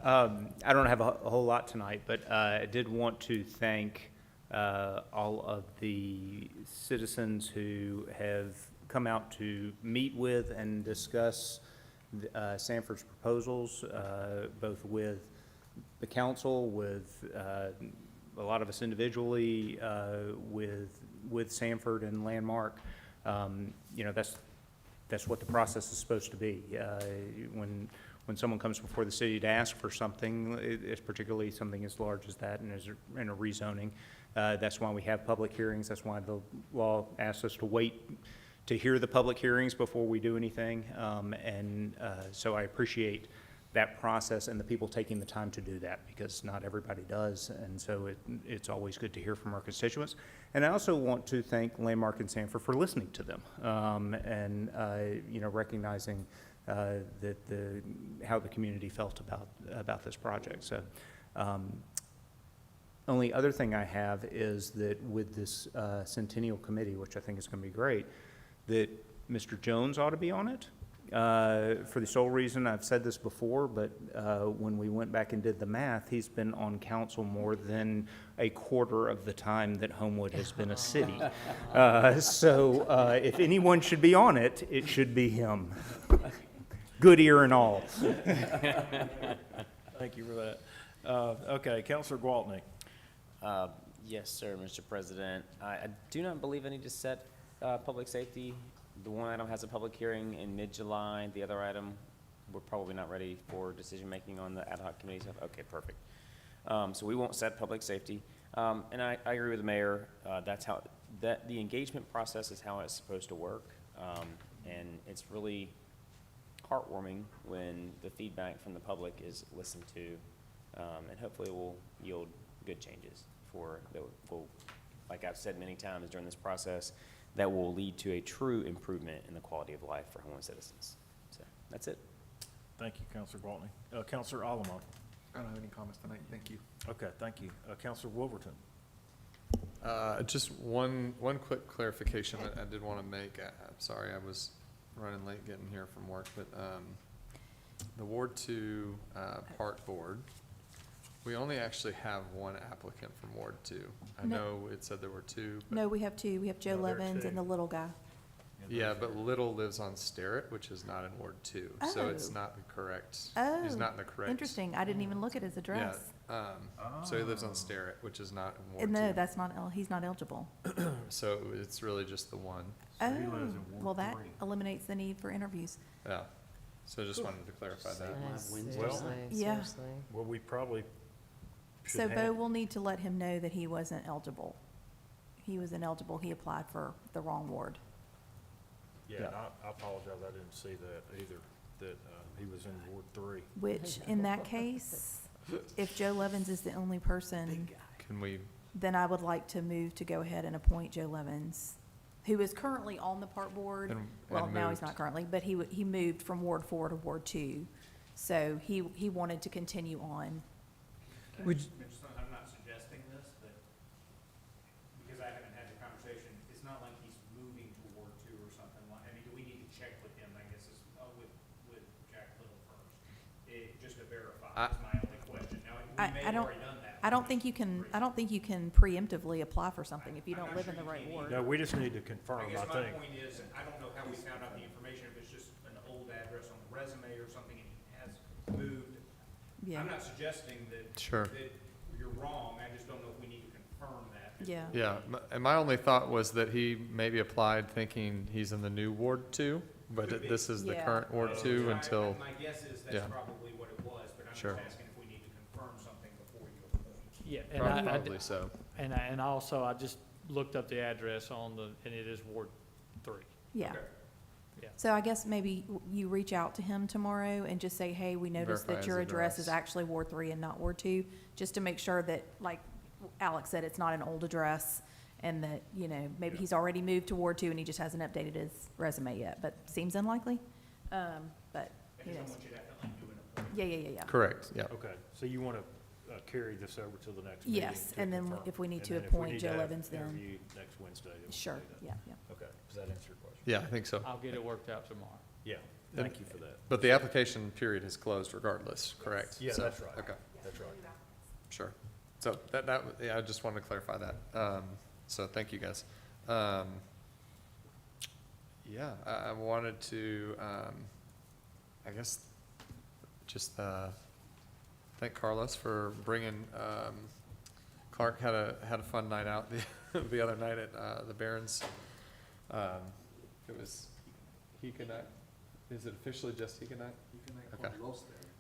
I don't have a whole lot tonight, but I did want to thank all of the citizens who have come out to meet with and discuss Sanford's proposals, both with the council, with a lot of us individually, with Sanford and Landmark. That's what the process is supposed to be. When someone comes before the city to ask for something, it's particularly something as large as that and in a rezoning, that's why we have public hearings. That's why the law asks us to wait to hear the public hearings before we do anything. So I appreciate that process and the people taking the time to do that, because not everybody does. And so it's always good to hear from our constituents. And I also want to thank Landmark and Sanford for listening to them, recognizing how the community felt about this project. So, only other thing I have is that with this Centennial Committee, which I think is going to be great, that Mr. Jones ought to be on it. For the sole reason, I've said this before, but when we went back and did the math, he's been on council more than a quarter of the time that Homewood has been a city. So if anyone should be on it, it should be him. Good ear and all. Thank you for that. Okay, Counselor Gwaltney. Yes, sir, Mr. President. I do not believe I need to set public safety. The one item has a public hearing in mid-July. The other item, we're probably not ready for decision-making on the ad hoc committee stuff. Okay, perfect. So we won't set public safety. And I agree with the mayor. The engagement process is how it's supposed to work. And it's really heartwarming when the feedback from the public is listened to, and hopefully will yield good changes that will, like I've said many times during this process, that will lead to a true improvement in the quality of life for Homewood citizens. So that's it. Thank you, Counselor Gwaltney. Counselor Alamo. I don't have any comments tonight. Thank you. Okay, thank you. Counselor Wolverton. Just one quick clarification that I did want to make. I'm sorry, I was running late getting here from work, but the Ward 2 Park Board, we only actually have one applicant from Ward 2. I No. know it said there were two, but No, we have two. We have Joe No, there are Levens two. and the little guy. yeah, but Little lives on Sterrett, which is not in Ward 2, so it's Oh. not the correct. He's Oh, not in the correct. interesting. I didn't even look at his Yeah, address. so he lives on Sterrett, which is not in Ward 2. No, that's not, he's not eligible. So it's really just the one. So he lives Oh, in Ward well, that 3. eliminates the need for interviews. Yeah. So just wanted to clarify that. Yes, Wednesday. seriously, Yeah. seriously. Well, we probably should So Bo have, will need to let him know that he wasn't eligible. He was ineligible. He applied for the wrong ward. yeah, and I apologize, I didn't see that either, that he was in Ward 3. Which, in that case, if Joe Levens is the only person, Can we, then I would like to move to go ahead and appoint Joe Levens, who is currently on the park board. And Well, now he's moved. not currently, but he moved from Ward 4 to Ward 2. So he wanted to continue on. I'm not suggesting this, but because I haven't had the conversation, it's not like he's moving to Ward 2 or something like, I mean, do we need to check with him, I guess, with Jack Little first? Just to verify, is my only question. Now, we may I have don't, already done that. I don't think you can preemptively apply for something if you don't live in the right ward. No, we just need to confirm, I guess I my think. point is, I don't know how we found out the information, if it's just an old address on the resume or something and he has moved. Yeah. I'm not suggesting that. Sure. That you're wrong, I just don't know if we need to confirm that. Yeah. Yeah, and my only thought was that he maybe applied thinking he's in the new Ward 2, but Could be. this is the Yeah. current Ward 2 until, My guess is yeah. that's probably what it was, but I'm Sure. just asking if we need to confirm something before you appoint. Yeah, and probably so. and also, I just looked up the address and it is Ward 3. Yeah. Okay. Yeah. So I guess maybe you reach out to him tomorrow and just say, hey, we noticed Verify that your his address is address. actually Ward 3 and not Ward 2, just to make sure that, like Alex said, it's not an old address, and that, maybe he's already moved to Ward 2 and he just hasn't updated his resume yet, but seems unlikely. But I who just don't knows? want you to have to undo an appointment. Yeah. Correct, yeah. Okay, so you want to carry this over to the next meeting? Yes, to and then confirm. if we need And to then if we appoint need Joe to have Evans, then interview next Wednesday, then we'll sure, do that. yeah. Okay, does that answer your question? Yeah, I think so. I'll get it worked out tomorrow. Yeah, thank you for that. But the application period is closed regardless, correct? Yeah, So- that's right. Okay, That's right. sure. So yeah, I just wanted to clarify that. So thank you, guys. Yeah, I wanted to, I guess, just thank Carlos for bringing, Clark had a fun night out the other night at the Barons. It was Hika night. Is it officially just Hika night? Okay.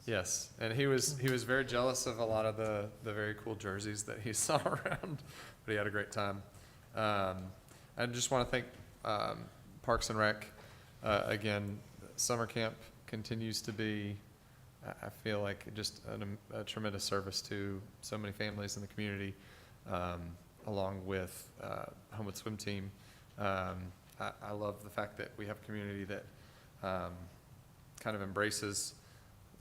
Yes, and he was very jealous of a lot of the very cool jerseys that he saw around, but he had a great time. I just want to thank Parks and Rec. Again, summer camp continues to be, I feel like, just a tremendous service to so many families in the community, along with Homewood Swim Team. I love the fact that we have a community that kind of embraces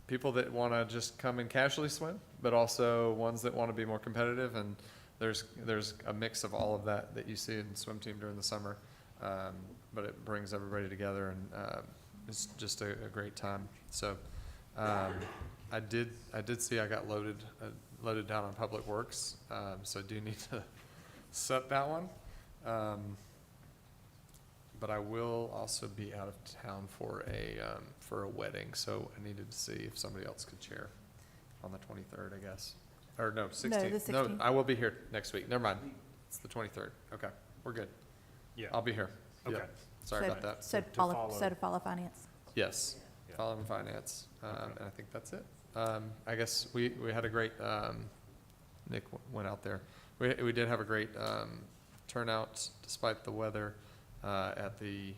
people that want to just come and casually swim, but also ones that want to be more competitive. And there's a mix of all of that you see in swim team during the summer. But it brings everybody together, and it's just a great time. So I did see I got loaded down on Public Works, so I do need to set that one. But I will also be out of town for a wedding, so I needed to see if somebody else could chair on the 23rd, I guess. Or no, 16th. No, 16th. I will be here next week. Never mind. It's the 23rd. Okay, we're good. Yeah. I'll be here. Okay. Yeah. Sorry So- about that. So To follow. to follow finance. Yes, Yeah. following finance, Okay. and I think that's it. I guess we had a great, Nick went out there. We did have a great turnout despite the weather at the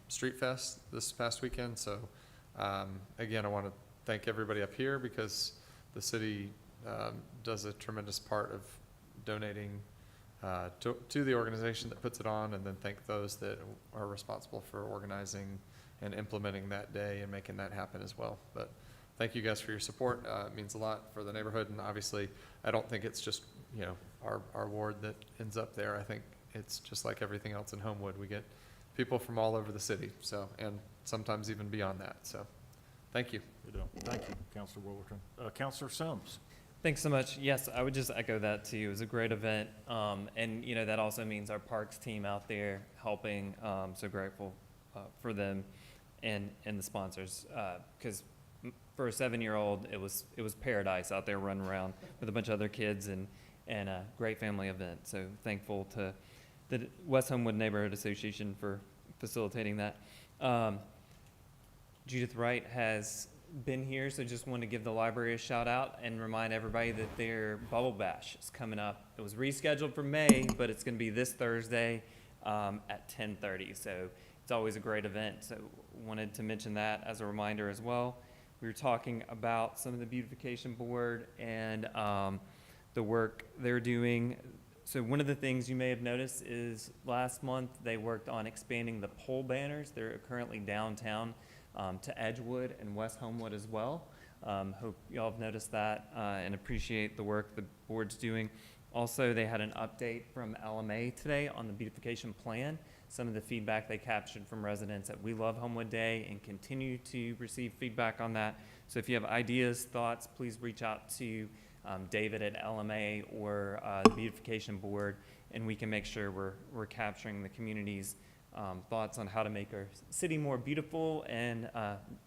Street Fest this past weekend. So again, I want to thank everybody up here because the city does a tremendous part of donating to the organization that puts it on, and then thank those that are responsible for organizing and implementing that day and making that happen as well. But thank you guys for your support. It means a lot for the neighborhood, and obviously, I don't think it's just, our ward that ends up there. I think it's just like everything else in Homewood. We get people from all over the city, so, and sometimes even beyond that. So, thank you. Good deal. Thank you, Counselor Wolverton. Counselor Sims. Thanks so much. Yes, I would just echo that too. It was a great event. And, that also means our parks team out there helping. So grateful for them and the sponsors. Because for a 7-year-old, it was paradise out there running around with a bunch of other kids and a great family event. So thankful to the West Homewood Neighborhood Association for facilitating that. Judith Wright has been here, so just wanted to give the library a shout out and remind everybody that their Bubble Bash is coming up. It was rescheduled for May, but it's going to be this Thursday at 10:30. So it's always a great event. So wanted to mention that as a reminder as well. We were talking about some of the beautification board and the work they're doing. So one of the things you may have noticed is last month, they worked on expanding the pole banners. They're currently downtown to Edgewood and West Homewood as well. Hope y'all have noticed that and appreciate the work the board's doing. Also, they had an update from LMA today on the beautification plan. Some of the feedback they captured from residents at We Love Homewood Day and continue to receive feedback on that. So if you have ideas, thoughts, please reach out to David at LMA or the beautification board, and we can make sure we're capturing the community's thoughts on how to make our city more beautiful and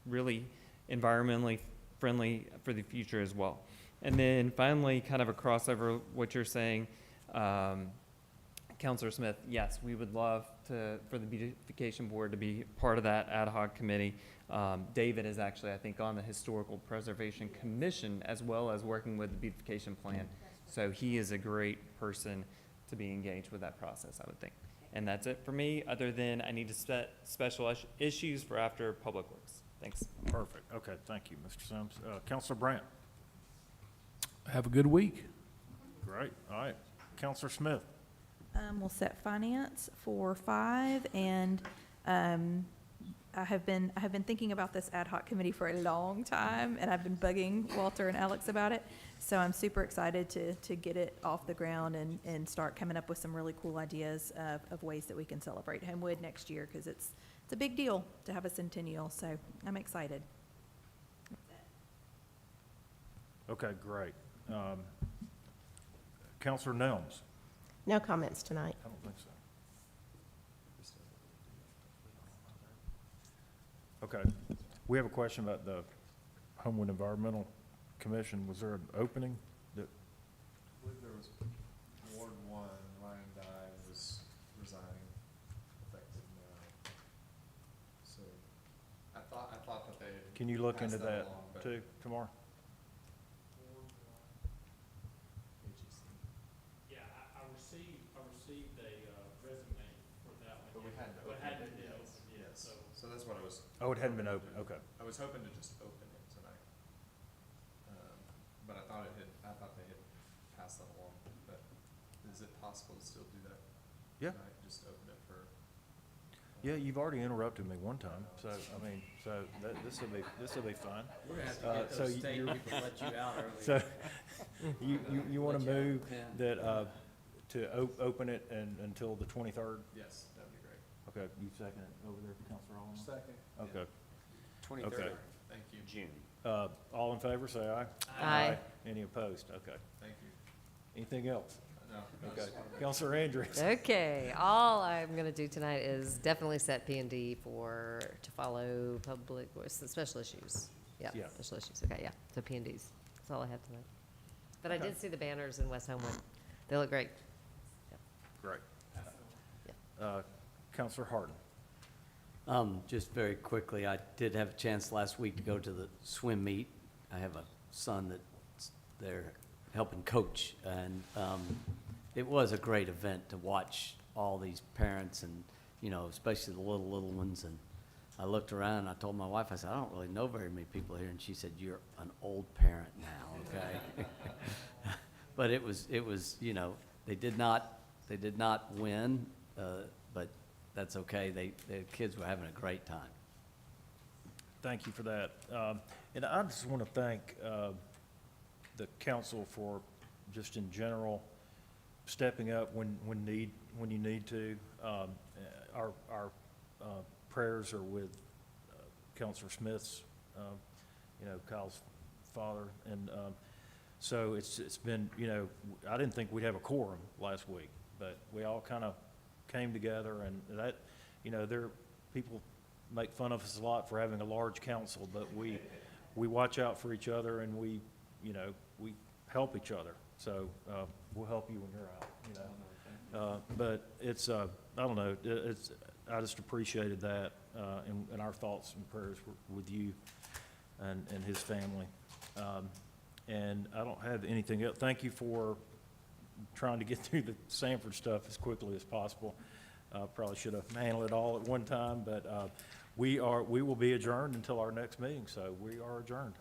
really environmentally friendly for the future as well. And then finally, kind of a crossover, what you're saying, Councilor Smith, yes, we would love for the beautification board to be part of that ad hoc committee. David is actually, I think, on the Historical Preservation Commission as well as working with the beautification plan. So he is a great person to be engaged with that process, I would think. And that's it for me, other than I need to set special issues for after Public Works. Thanks. Perfect. Okay, thank you, Mr. Sims. Counselor Brandt? Have a good week. Great. All right. Counselor Smith? We'll set finance for 5, and I have been thinking about this ad hoc committee for a long time, and I've been bugging Walter and Alex about it. So I'm super excited to get it off the ground and start coming up with some really cool ideas of ways that we can celebrate Homewood next year, because it's a big deal to have a centennial. So I'm excited. Okay, great. Counselor Nelms? No comments tonight. I don't think so. Okay. We have a question about the Homewood Environmental Commission. Was there an opening that, I believe there was Ward 1, Ryan Dye was resigning effective now. So I thought that they had can you look passed into that that along, but- too tomorrow? Yeah, I received a resume for that one. But we hadn't But opened hadn't it been yet. opened yet, Yes, so. so that's what I was. Oh, it hadn't been open. Okay. I was hoping to just open it tonight. But I thought they had passed that along, but is it possible to still do that? Yeah. Tonight? Just open it for. Yeah, you've already interrupted me one time, so, I mean, so this will be fine. We're gonna have to get So those you- state you're- people to let you out early. So, you want to Let you out move at 10. that, to open it until the 23rd? Yes, that'd be great. Okay, you second it over there, Counselor Allman? Second. Okay. 23rd. Okay. Thank you. June. All in favor, say aye. Aye. Any opposed? Okay. Thank you. Anything else? No. Okay. Counselor Andrews? Okay, all I'm gonna do tonight is definitely set P and D to follow public, what's the special issues? Yeah, Yeah. special issues, okay, yeah, so P and Ds, that's all I have tonight. But I Okay. did see the banners in West Homewood, they look great. Great. Yeah. Counselor Harden? Just very quickly, I did have a chance last week to go to the swim meet. I have a son that's there helping coach, and it was a great event to watch all these parents and, especially the little ones. And I looked around and I told my wife, I said, I don't really know very many people here. And she said, you're an old parent now, okay? But it was, they did not win, but that's okay. The kids were having a great time. Thank you for that. And I just want to thank the council for just in general stepping up when you need to. Our prayers are with Counselor Smith's, Kyle's father, and so it's been, I didn't think we'd have a quorum last week, but we all kind of came together, and that, people make fun of us a lot for having a large council, but we watch out for each other, and we help each other. So we'll help you when you're out, But it's, I don't know, I just appreciated that, and our thoughts and prayers were with you and his family. And I don't have anything else. Thank you for trying to get through the Sanford stuff as quickly as possible. Probably should have handled it all at one time, but we will be adjourned until our next meeting, so we are adjourned.